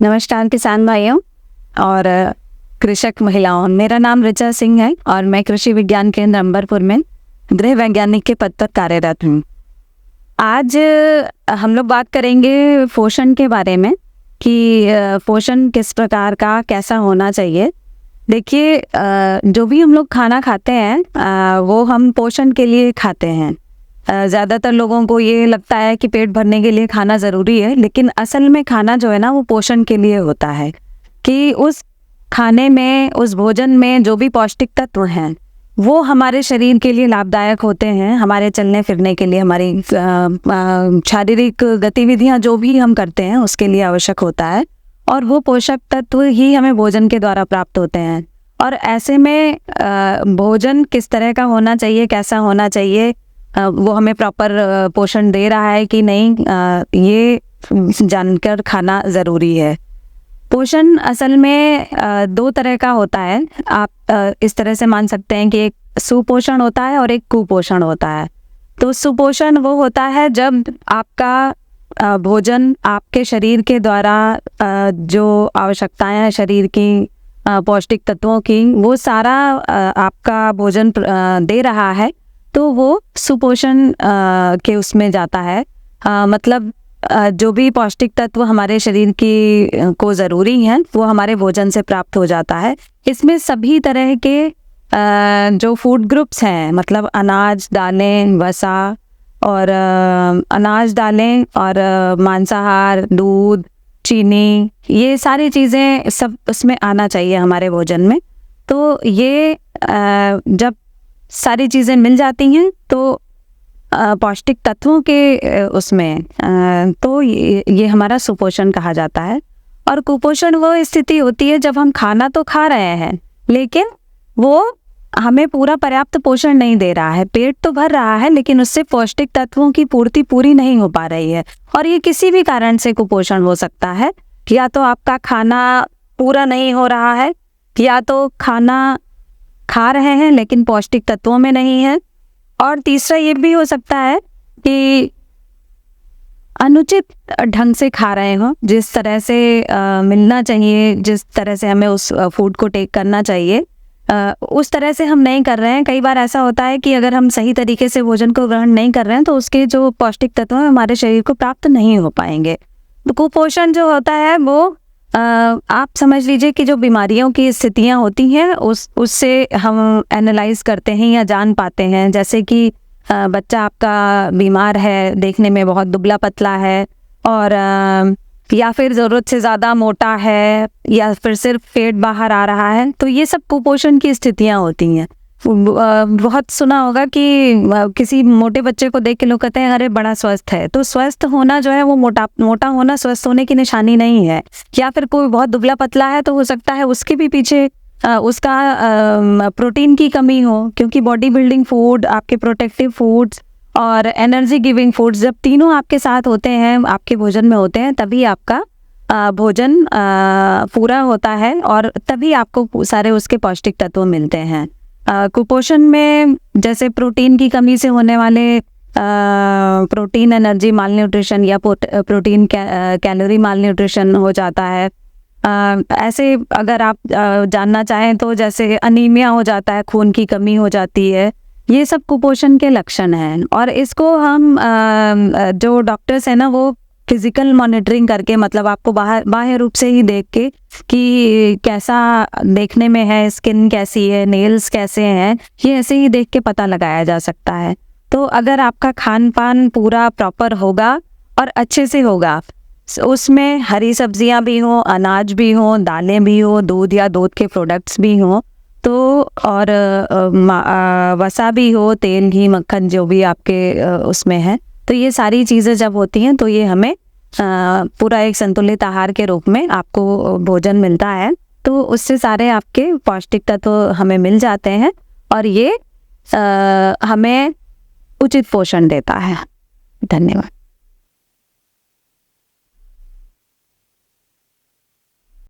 नमस्कार किसान भाइयों और कृषक महिलाओं। मेरा नाम ऋचा सिंह है और मैं कृषि विज्ञान केंद्र अंबरपुर में गृह वैज्ञानिक के पद पर कार्यरत हूँ। आज हम लोग बात करेंगे पोषण के बारे में कि पोषण किस प्रकार का कैसा होना चाहिए। देखिए, जो भी हम लोग खाना खाते हैं वो हम पोषण के लिए खाते हैं। ज़्यादातर लोगों को ये लगता है कि पेट भरने के लिए खाना ज़रूरी है, लेकिन असल में खाना जो है ना वो पोषण के लिए होता है कि उस खाने में, उस भोजन में जो भी पौष्टिक तत्व हैं वो हमारे शरीर के लिए लाभदायक होते हैं। हमारे चलने फिरने के लिए, हमारी शारीरिक गतिविधियां जो भी हम करते हैं उसके लिए आवश्यक होता है, और वो पोषक तत्व ही हमें भोजन के द्वारा प्राप्त होते हैं। और ऐसे में भोजन किस तरह का होना चाहिए, कैसा होना चाहिए, वो हमें प्रॉपर पोषण दे रहा है कि नहीं, ये जानकर खाना ज़रूरी है। पोषण असल में दो तरह का होता है। आप इस तरह से मान सकते हैं कि एक सुपोषण होता है और एक कुपोषण होता है। तो सुपोषण वो होता है जब आपका भोजन आपके शरीर के द्वारा जो आवश्यकताएं हैं शरीर की, पौष्टिक तत्वों की, वो सारा आपका भोजन दे रहा है, तो वो सुपोषण के उसमें जाता है। मतलब जो भी पौष्टिक तत्व हमारे शरीर की को ज़रूरी हैं वो हमारे भोजन से प्राप्त हो जाता है। इसमें सभी तरह के जो फूड ग्रुप्स हैं, मतलब अनाज, दालें, वसा और अनाज, दालें और मांसाहार, दूध, चीनी, ये सारी चीज़ें सब उसमें आना चाहिए हमारे भोजन में। तो ये जब सारी चीज़ें मिल जाती हैं तो पौष्टिक तत्वों के उसमें तो ये हमारा सुपोषण कहा जाता है। और कुपोषण वो स्थिति होती है जब हम खाना तो खा रहे हैं लेकिन वो हमें पूरा पर्याप्त पोषण नहीं दे रहा है। पेट तो भर रहा है लेकिन उससे पौष्टिक तत्वों की पूर्ति पूरी नहीं हो पा रही है, और ये किसी भी कारण से कुपोषण हो सकता है। या तो आपका खाना पूरा नहीं हो रहा है, या तो खाना खा रहे हैं लेकिन पौष्टिक तत्वों में नहीं है, और तीसरा ये भी हो सकता है कि अनुचित ढंग से खा रहे हो। जिस तरह से मिलना चाहिए, जिस तरह से हमें उस फूड को टेक करना चाहिए, उस तरह से हम नहीं कर रहे हैं। कई बार ऐसा होता है कि अगर हम सही तरीके से भोजन को ग्रहण नहीं कर रहे हैं तो उसके जो पौष्टिक तत्व हैं हमारे शरीर को प्राप्त नहीं हो पाएंगे। तो कुपोषण जो होता है वो आप समझ लीजिए कि जो बीमारियों की स्थितियां होती हैं उससे हम एनालाइज करते हैं या जान पाते हैं। जैसे कि बच्चा आपका बीमार है, देखने में बहुत दुबला पतला है, और या फिर ज़रूरत से ज़्यादा मोटा है, या फिर सिर्फ पेट बाहर आ रहा है, तो ये सब कुपोषण की स्थितियां होती हैं। बहुत सुना होगा कि किसी मोटे बच्चे को देख के लोग कहते हैं अरे बड़ा स्वस्थ है। तो स्वस्थ होना जो है वो मोटा होना स्वस्थ होने की निशानी नहीं है। या फिर कोई बहुत दुबला पतला है तो हो सकता है उसके भी पीछे उसका प्रोटीन की कमी हो, क्योंकि बॉडी बिल्डिंग फूड, आपके प्रोटेक्टिव फूड्स और एनर्जी गिविंग फूड्स जब तीनों आपके साथ होते हैं, आपके भोजन में होते हैं, तभी आपका भोजन पूरा होता है और तभी आपको सारे उसके पौष्टिक तत्व मिलते हैं। कुपोषण में जैसे प्रोटीन की कमी से होने वाले प्रोटीन एनर्जी माल न्यूट्रिशन या प्रोटीन कैलोरी माल न्यूट्रिशन हो जाता है। ऐसे अगर आप जानना चाहें तो जैसे अनीमिया हो जाता है, खून की कमी हो जाती है, ये सब कुपोषण के लक्षण हैं। और इसको हम जो डॉक्टर्स हैं ना वो फिजिकल मॉनिटरिंग करके, मतलब आपको बाह्य रूप से ही देख के कि कैसा देखने में है, स्किन कैसी है, नेल्स कैसे हैं, ये ऐसे ही देख के पता लगाया जा सकता है। तो अगर आपका खान पान पूरा प्रॉपर होगा और अच्छे से होगा, उसमें हरी सब्जियां भी हों, अनाज भी हों, दालें भी हों, दूध या दूध के प्रोडक्ट्स भी हों, तो और वसा भी हो, तेल, घी, मक्खन जो भी आपके उसमें है, तो ये सारी चीज़ें जब होती हैं तो ये हमें पूरा एक संतुलित आहार के रूप में आपको भोजन मिलता है। तो उससे सारे आपके पौष्टिक तत्व हमें मिल जाते हैं और ये हमें उचित पोषण देता है। धन्यवाद।